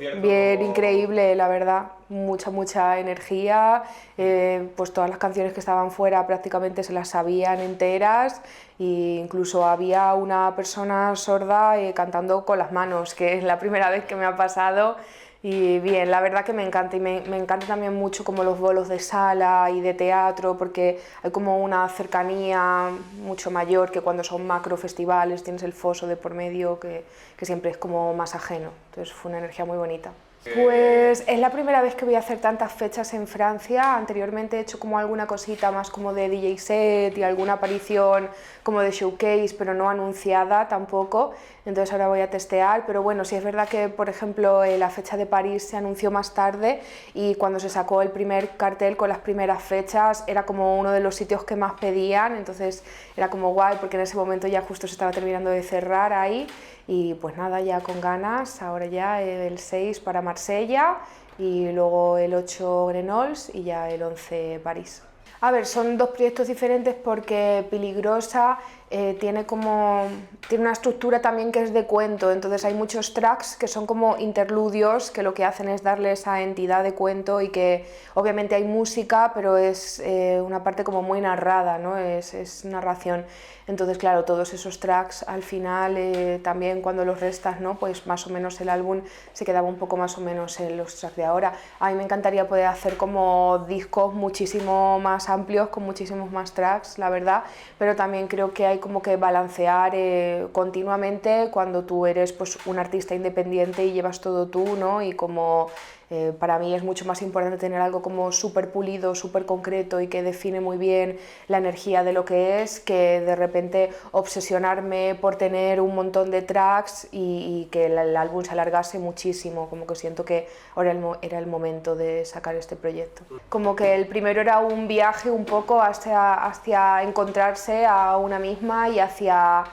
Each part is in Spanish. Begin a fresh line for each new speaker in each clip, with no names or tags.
concierto?
Bien, increíble, la verdad. Mucha energía. Pues todas las canciones que estaban fuera prácticamente se las sabían enteras. E incluso había una persona sorda cantando con las manos, que es la primera vez que me ha pasado. Y bien, la verdad que me encanta, y me encanta también mucho como los bolos de sala y de teatro, porque hay como una cercanía mucho mayor que cuando son macro festivales, tienes el foso de por medio que siempre es como más ajeno. Entonces fue una energía muy bonita. Pues es la primera vez que voy a hacer tantas fechas en Francia. Anteriormente he hecho como alguna cosita más como de DJ set y alguna aparición como de showcase, pero no anunciada tampoco. Entonces ahora voy a testear, pero bueno, sí es verdad que, por ejemplo, la fecha de París se anunció más tarde, y cuando se sacó el primer cartel con las primeras fechas era como uno de los sitios que más pedían, entonces era como guay, porque en ese momento ya justo se estaba terminando de cerrar ahí. Y pues nada, ya con ganas, ahora ya el 6 para Marsella, y luego el 8 Grenoble y ya el 11 París. A ver, son dos proyectos diferentes porque Peligrosa tiene una estructura también que es de cuento, entonces hay muchos tracks que son como interludios, que lo que hacen es darle esa entidad de cuento, y que obviamente hay música, pero es una parte como muy narrada, ¿no? Es narración. Entonces, claro, todos esos tracks al final también cuando los restas, ¿no? Pues más o menos el álbum se quedaba un poco más o menos en los tracks de ahora. A mí me encantaría poder hacer como discos muchísimo más amplios, con muchísimos más tracks, la verdad, pero también creo que hay como que balancear continuamente cuando tú eres pues un artista independiente y llevas todo tú, ¿no? Y como para mí es mucho más importante tener algo como súper pulido, súper concreto y que define muy bien la energía de lo que es, que de repente obsesionarme por tener un montón de tracks y que el álbum se alargase muchísimo. Como que siento que ahora era el momento de sacar este proyecto. Como que el primero era un viaje un poco hacia encontrarse a una misma y hacia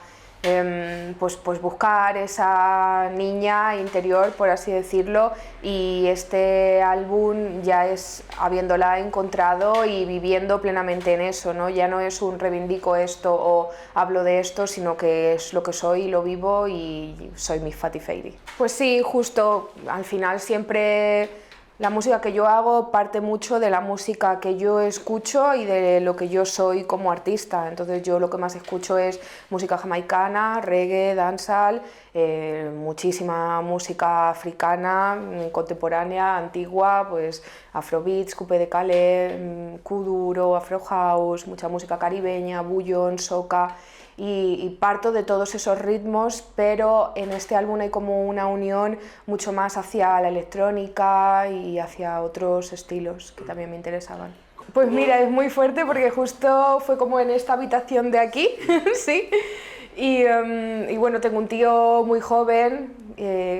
pues buscar esa niña interior, por así decirlo, y este álbum ya es habiéndola encontrado y viviendo plenamente en eso, ¿no? Ya no es un reivindico esto o hablo de esto, sino que es lo que soy, lo vivo y soy mi Fati Fairy. Pues sí, justo, al final siempre la música que yo hago parte mucho de la música que yo escucho y de lo que yo soy como artista. Entonces yo lo que más escucho es música jamaicana, reggae, dancehall, muchísima música africana, contemporánea, antigua, pues afrobeats, coupé de calais, kuduro, afro house, mucha música caribeña, bouillon, soca. Y parto de todos esos ritmos, pero en este álbum hay como una unión mucho más hacia la electrónica y hacia otros estilos que también me interesaban. Pues mira, es muy fuerte porque justo fue como en esta habitación de aquí, sí. Y bueno, tengo un tío muy joven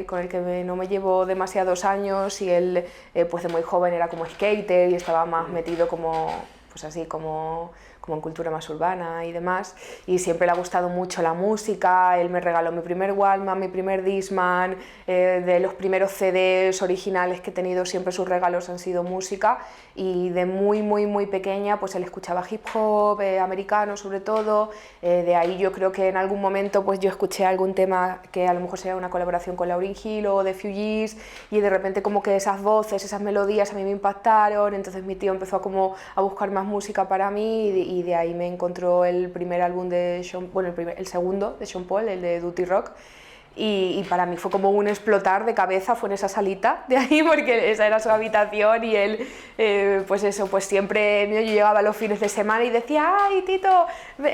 con el que no me llevo demasiados años, y él pues de muy joven era como skater y estaba más metido como, pues así, como en cultura más urbana y demás, y siempre le ha gustado mucho la música. Él me regaló mi primer Walkman, mi primer Discman, de los primeros CDs originales que he tenido, siempre sus regalos han sido música, y de muy pequeña pues él escuchaba hip hop americano sobre todo. De ahí yo creo que en algún momento pues yo escuché algún tema que a lo mejor sería una colaboración con Lauryn Hill o The Fugees, y de repente como que esas voces, esas melodías a mí me impactaron. Entonces mi tío empezó a buscar más música para mí, y de ahí me encontró el primer álbum de Sean, bueno, el segundo de Sean Paul, el de Dirty Rock. Y para mí fue como un explotar de cabeza, fue en esa salita de ahí, porque esa era su habitación, y él, pues eso, pues siempre yo llegaba los fines de semana y decía, ay Tito,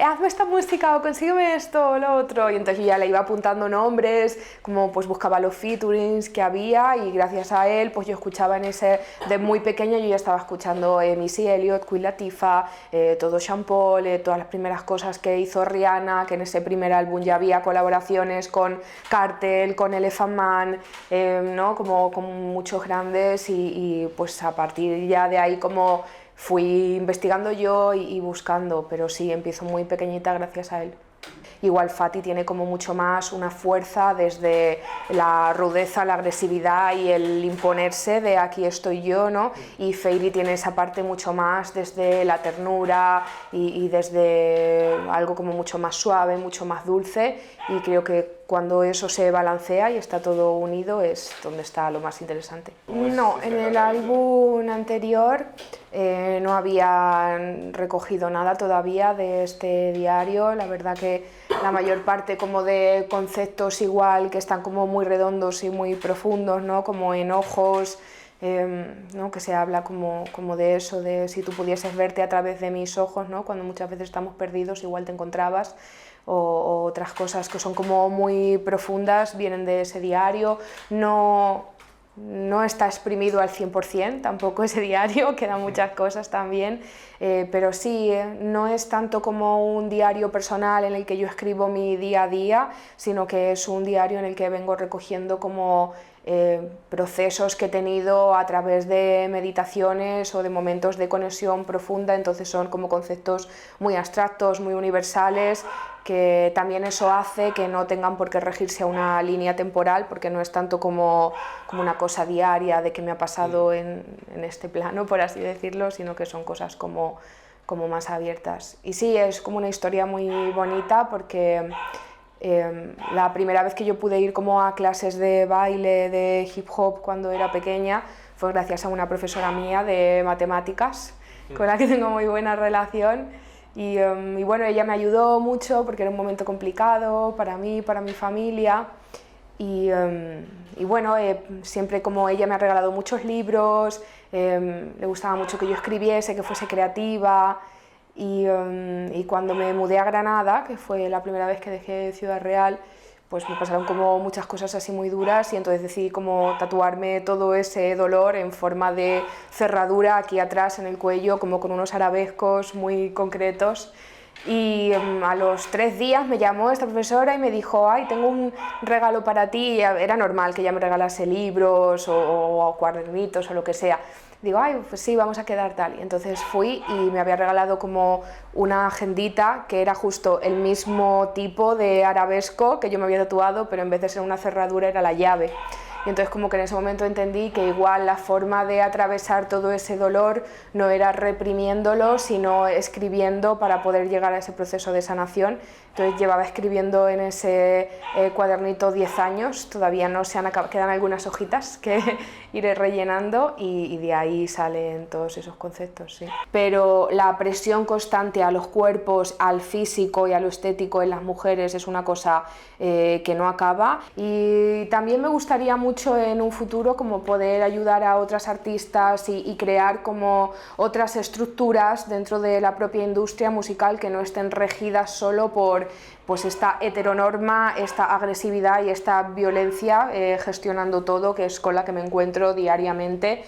hazme esta música o consígueme esto o lo otro, y entonces yo ya le iba apuntando nombres, como pues buscaba los featurings que había, y gracias a él pues yo escuchaba de muy pequeña yo ya estaba escuchando Missy Elliott, Queen Latifah, todo Sean Paul, todas las primeras cosas que hizo Rihanna, que en ese primer álbum ya había colaboraciones con Cartel, con Elephant Man, ¿no? Como con muchos grandes, y pues a partir ya de ahí como fui investigando yo y buscando, pero sí, empiezo muy pequeñita gracias a él. Igual Fati tiene como mucho más una fuerza desde la rudeza, la agresividad y el imponerse de aquí estoy yo, ¿no? Y Fairy tiene esa parte mucho más desde la ternura y desde algo como mucho más suave, mucho más dulce, y creo que cuando eso se balancea y está todo unido es donde está lo más interesante. No, en el álbum anterior no había recogido nada todavía de este diario. La verdad que la mayor parte como de conceptos igual que están como muy redondos y muy profundos, ¿no? Como enojos, ¿no? Que se habla como de eso, de si tú pudieses verte a través de mis ojos, ¿no? Cuando muchas veces estamos perdidos igual te encontrabas, o otras cosas que son como muy profundas, vienen de ese diario. No está exprimido al 100% tampoco ese diario, quedan muchas cosas también, pero sí, no es tanto como un diario personal en el que yo escribo mi día a día, sino que es un diario en el que vengo recogiendo como procesos que he tenido a través de meditaciones o de momentos de conexión profunda. Entonces son como conceptos muy abstractos, muy universales, que también eso hace que no tengan por qué regirse a una línea temporal, porque no es tanto como una cosa diaria de qué me ha pasado en este plano, por así decirlo, sino que son cosas como más abiertas. Y sí, es como una historia muy bonita porque la primera vez que yo pude ir como a clases de baile, de hip hop cuando era pequeña, fue gracias a una profesora mía de matemáticas, con la que tengo muy buena relación. Y bueno, ella me ayudó mucho porque era un momento complicado para mí, para mi familia. Y bueno, siempre como ella me ha regalado muchos libros, le gustaba mucho que yo escribiese, que fuese creativa. Y cuando me mudé a Granada, que fue la primera vez que dejé Ciudad Real, pues me pasaron como muchas cosas así muy duras y entonces decidí como tatuarme todo ese dolor en forma de cerradura aquí atrás en el cuello, como con unos arabescos muy concretos. Y a los 3 días me llamó esta profesora y me dijo: ay, tengo un regalo para ti. Era normal que ella me regalase libros o cuadernitos o lo que sea. Digo: ay, pues sí, vamos a quedar tal. Y entonces fui y me había regalado como una agendita que era justo el mismo tipo de arabesco que yo me había tatuado, pero en vez de ser una cerradura era la llave. Y entonces como que en ese momento entendí que igual la forma de atravesar todo ese dolor no era reprimiéndolo, sino escribiendo para poder llegar a ese proceso de sanación. Entonces llevaba escribiendo en ese cuadernito 10 años, todavía no se han acabado, quedan algunas hojitas que iré rellenando y de ahí salen todos esos conceptos, sí. Pero la presión constante a los cuerpos, al físico y a lo estético en las mujeres es una cosa que no acaba, y también me gustaría mucho en un futuro como poder ayudar a otras artistas y crear como otras estructuras dentro de la propia industria musical que no estén regidas solo por pues esta heteronorma, esta agresividad y esta violencia gestionando todo, que es con la que me encuentro diariamente